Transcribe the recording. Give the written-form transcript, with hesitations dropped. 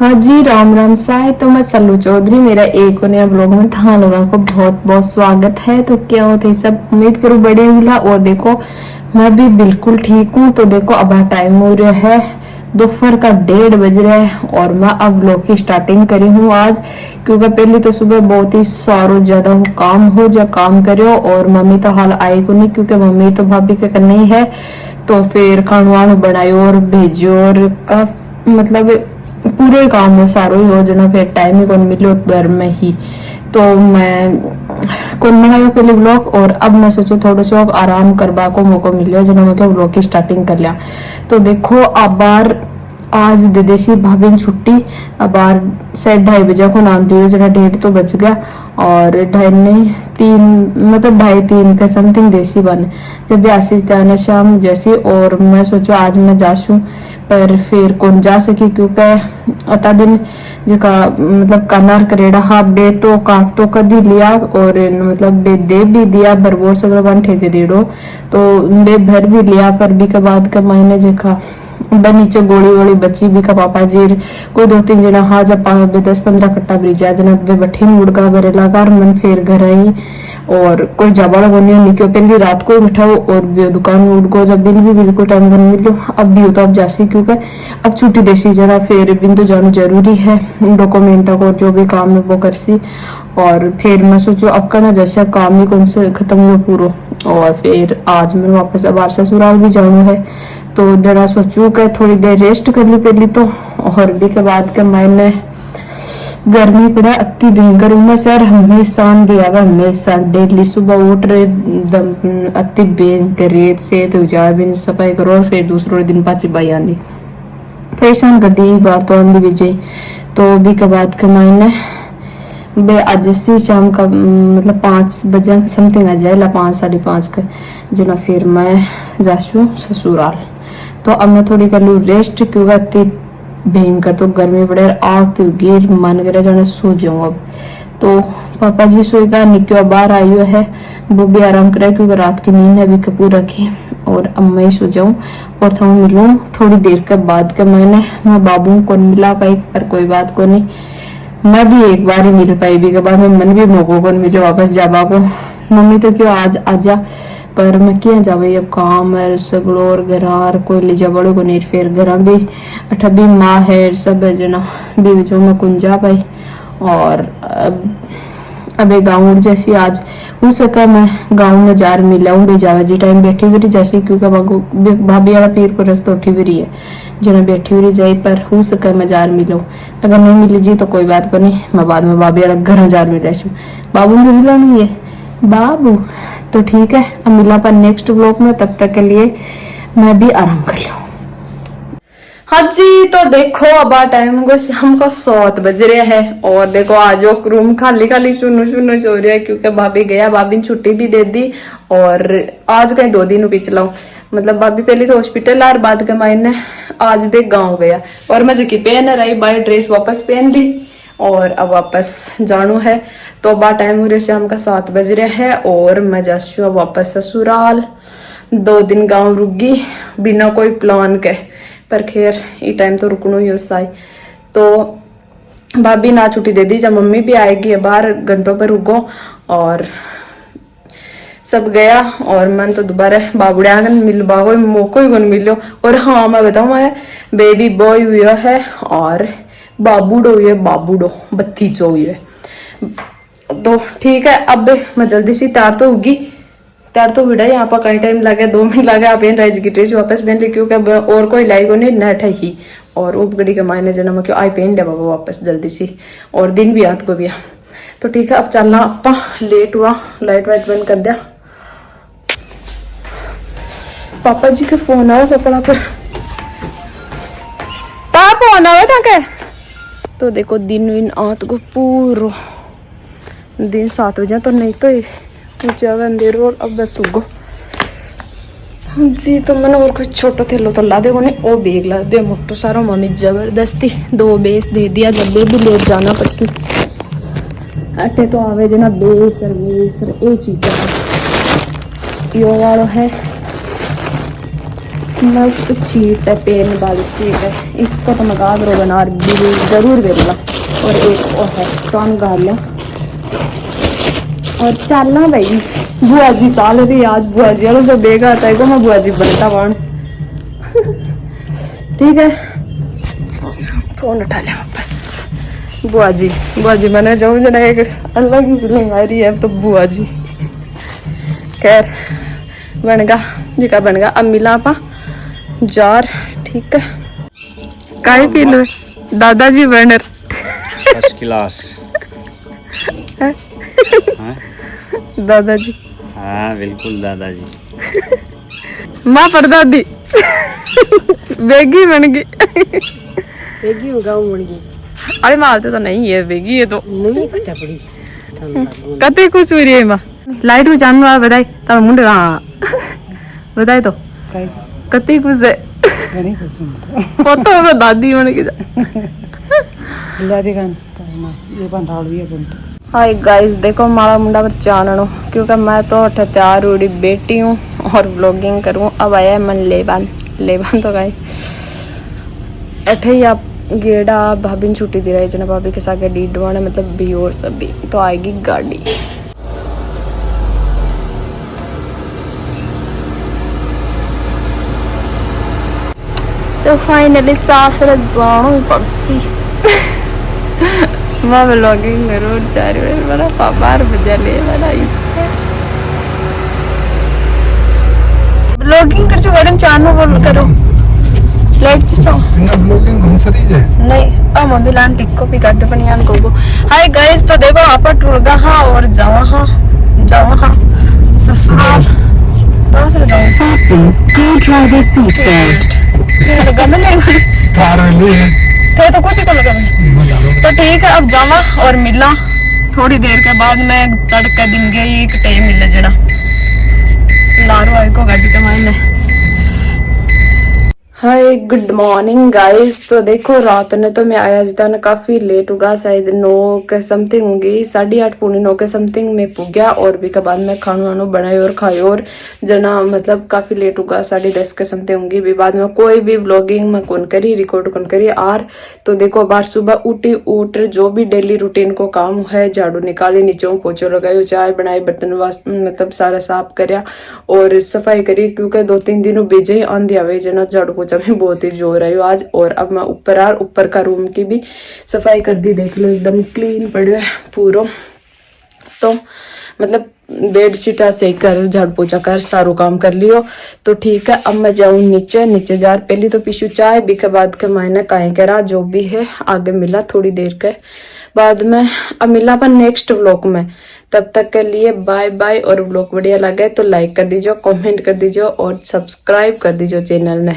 हाँ जी, राम राम साय। तो मैं सल्लू चौधरी, मेरा एक नया ब्लॉग में था लोगों को बहुत बहुत स्वागत है। तो क्या होते हैं सब, उम्मीद करूँ बड़े हुआ। और देखो मैं भी बिल्कुल ठीक हूँ। तो देखो अब टाइम हो रहा है दोपहर का 1:30 बज रहा है और मैं अब ब्लॉग की स्टार्टिंग करी हूँ आज, क्योंकि पहले तो सुबह बहुत ही सारो ज्यादा काम हो जा काम करो। और मम्मी तो हाल आई को नहीं, क्योंकि मम्मी तो भाभी के करनी ही है। तो फिर खाना बनायो और भेजो और का मतलब पूरे काम में सारो ही हो जना, फिर टाइम ही कौन मिलो घर में ही। तो मैं कौन बनाया पहले ब्लॉग, और अब मैं सोचो थोड़ा सा आराम करवा को मौका मिलो जना मैं ब्लॉग की स्टार्टिंग कर लिया। तो देखो अब बार आज दे देसी भाभी ने छुट्टी। अब बार शायद 2:30 बजे को नाम लियो जना, 1:30 तो बज गया। और 2:30 नहीं 3 मतलब 2:30-3 का समथिंग देसी बने जब भी आशीष जाना शाम जैसी। और मैं सोचो आज मैं जासूं, पर फिर कौन जा सकी, क्योंकि अता दिन जका मतलब कनार करेड़ा हाफ डे तो काट तो कदी लिया और मतलब डे दे भी दिया भरबोर सगल ठेके देड़ो। तो डे भर भी लिया, पर भी के बाद का महीने जका नीचे गोली वोली बची भी का पापा जी कोई 2-3 जना हाँ जब 10-15 कट्टा ब्रिज जना वे बठी मुड़गा बरेला कार मन फिर घर आई। और कोई जबाड़ा बनियो निकलो पहली रात को बैठाओ और भी दुकान में उड़ गो, जब बिल भी बिल्कुल टाइम बन मिलो। अब भी हो तो अब जासी, क्योंकि अब छुट्टी देसी जरा फिर बिन तो जाना जरूरी है डॉक्यूमेंट को जो भी काम है वो करसी। और फिर मैं सोचो अब का ना जैसे काम ही कौन से खत्म हुआ पूरा। और फिर आज मैं वापस अब ससुराल भी जाना है। तो जरा सोचू कि थोड़ी देर रेस्ट कर ली पहली तो। और भी के बाद के मैंने गर्मी पड़ा अति भयंकर उमस यार, हमेशा दिया हुआ हमेशा डेली सुबह उठ रहे अति भयंकर रेत से तो जा भी सफाई करो और फिर दूसरे दिन पाची बाई आनी परेशान कर दी बार तो आंधी विजय। तो भी के बाद के मैंने बे आज से शाम का मतलब 5 बजे समथिंग आ जाए 5-5:30 का जना, फिर मैं जासू ससुराल। तो अब मैं थोड़ी कर लू रेस्ट, क्योंकि इतनी भयंकर तो गर्मी पड़े आग तो गिर मन करे जाने सो जाऊं अब। तो पापा जी सोएगा, निक्यो बाहर आई है वो भी आराम करे, क्योंकि रात की नींद है अभी कपूर रखी। और अब मैं सो जाऊं और थोड़ा मिलूं थोड़ी देर के बाद के मैं बाबू को मिला पाई, पर कोई बात को नहीं मैं भी एक बार ही मिल पाई भी के बाद में मन भी मोको को मिले वापस जाबा को। मम्मी तो क्यों आज आजा, पर मैं क्या जावे अब काम है सगलो और घर कोई ले जा बड़ो को नहीं, फिर घर भी अठा भी माँ है सब है जना भी जो मैं कुंजा जा पाई। और अब गाँव जैसी आज हो सका मैं गाँव में जार मिलाऊं भी जावे जी टाइम बैठी हुई जैसी, क्योंकि भाभी वाला पीर को रस्त उठी हुई है जना बैठी हुई जाए, पर हो सका मैं जार मिलूं। अगर नहीं मिली जी तो कोई बात को नहीं, मैं बाद में भाभी वाला घर जार मिला बाबू ने मिलानी है बाबू। तो ठीक है, अब मिला पर नेक्स्ट ब्लॉग में, तब तक के लिए मैं भी आराम कर लूं। हाँ जी, तो देखो अब टाइम को शाम को 7 बज रहे हैं और देखो आज वो रूम खाली खाली सुनो सुनो हो रहा है, क्योंकि भाभी गया, भाभी ने छुट्टी भी दे दी। और आज कहीं 2 दिन पिछला मतलब भाभी पहले तो हॉस्पिटल आर बाद के मायने आज भी गाँव गया। और मैं जकी पहन रही बाई ड्रेस वापस पहन ली और अब वापस जानो है। तो अब टाइम हो रहा शाम का 7 बज रहे है और मैं जासू वापस ससुराल। 2 दिन गाँव रुकी बिना कोई प्लान के, पर खैर ये टाइम तो रुकनो ही साई। तो भाभी ना छुट्टी दे दी, जब मम्मी भी आएगी बाहर घंटों पर रुको। और सब गया और मन तो दोबारा बाबुड़िया मिल बाबू मौको ही कौन मिलो। और हाँ मैं बताऊँ मैं बेबी बॉय हुआ है और बाबूडो हुई है, बाबूडो 32 हुई है। तो ठीक है, अब मैं जल्दी से तैयार तो होगी, तैयार तो हुआ यहाँ पर कई टाइम लगे 2 मिनट लगे। आप की ड्रेस वापस पहन ली, क्योंकि और कोई लाई को नहीं नेट है ही। और उप गड़ी के मायने जना मैं क्यों आई पहन लिया बाबा वापस जल्दी से, और दिन भी याद को भी। तो ठीक है अब चलना अपा, लेट हुआ लाइट वाइट बंद कर दिया। पापा जी के फोन आया कपड़ा पर फोन आया था क्या। तो देखो दिन विन आत को पूरा दिन 7 बजे तो नहीं तो ज्यादा अंधेर और अब बस उगो जी। तो मैंने और कुछ छोटा थेलो तो ला दे नहीं, वो बेग ला दे मोटो सारा मम्मी जबरदस्ती 2 बेस दे दिया, जब भी ले जाना पड़सी। अटे तो आवे जना बेसर बेसर ये चीज यो वालो है मस्त चीट है, पेन वाली सीट है। इसको तो मैं गाजरो बना जरूर बेलूंगा। और एक और है तो हम गा लें और चलना भाई। बुआ जी चल रही आज, बुआ जी और जो बेगा था को मैं बुआ जी बनता वन। ठीक है, फोन उठा लिया वापस। बुआ जी मैंने जाऊँ जना एक अलग ही फीलिंग आ रही है अब तो। बुआ जी खैर बनेगा जी का बनेगा। अब मिला पा जार। ठीक है, काई पी लो दादाजी बनर फर्स्ट क्लास दादाजी। हाँ बिल्कुल दादाजी। माँ परदादी बेगी बन गई। बेगी गाँव बन गई। अरे मालते तो नहीं है बेगी, ये तो नहीं खट्टा पड़ी कते खुश हुई है माँ। लाइट में चांद वाला बधाई तब मुंडे हाँ बधाई तो कते खुश है। घणी खुश हूँ पता होगा दादी बन गई। दादी का ये बंधाल भी है बुंट। हाय गाइस, देखो माड़ा मुंडा पर चाननो, क्योंकि मैं तो तैयार उड़ी बेटी हूँ और व्लॉगिंग करूँ। अब आया है मन लेबान तो गाइस अठे या गेड़ा भाभी ने छुट्टी दे रही है जना भाभी के साथ डी डवाने मतलब भी और सभी तो आएगी गाड़ी। तो फाइनली सासरे जानो पड़सी। मैं व्लॉगिंग जरूर जा रही हूँ। मेरा पापा बजा ले वाला इससे व्लॉगिंग कर जो मैडम चानू बोल करो लाइट चो बिना ब्लॉगिंग घुन सरी जे नहीं अब मम्मी लान टिक्को भी काट पनियान को। हाय गाइस, तो देखो आप टूरगा हाँ और जावा हाँ ससुराल ससुर थे तो कुछ को लगा। तो ठीक है, अब जावा और मिला थोड़ी देर के बाद मैं तड़के दिन गई एक टाइम मिले जना लारो आई को गाड़ी के मायने। Hi good morning guys. तो देखो रात ने तो मैं आया जितना ना काफी लेट होगा, शायद 9 के समथिंग होगी, 8:30 पौने 9 के समथिंग में पुग गया। और भी के बाद में खाना वानो बनाए और खाए और जना मतलब काफी लेट होगा, 10:30 के समथिंग होंगी। भी बाद में कोई भी व्लॉगिंग में कौन करी रिकॉर्ड कौन करी आर। तो देखो बार सुबह उठ जो भी डेली रूटीन को काम है, झाड़ू निकाली, नीचे पोछो लगायो, चाय बनाई, बर्तन मतलब सारा साफ करया और सफाई करी। क्योंकि 2-3 दिनों बेजे ही आंधी आवे जना झाड़ू पोछा में बहुत ही जोर आयो आज। और अब मैं ऊपर का रूम की भी सफाई कर दी, देख लो एकदम क्लीन पड़े पूरा। तो मतलब बेडशीट सही कर, झाड़ू पोछा कर, सारो काम कर लियो। तो ठीक है, अब मैं जाऊं नीचे जार। पहली तो पीछू चाय भी के बाद के मायने काहे करा जो भी है आगे मिला थोड़ी देर के बाद में। अब मिला अपन नेक्स्ट व्लॉग में, तब तक के लिए बाय बाय। और व्लॉग बढ़िया लगे तो लाइक कर दीजिए, कमेंट कर दीजिए और सब्सक्राइब कर दीजिए चैनल ने।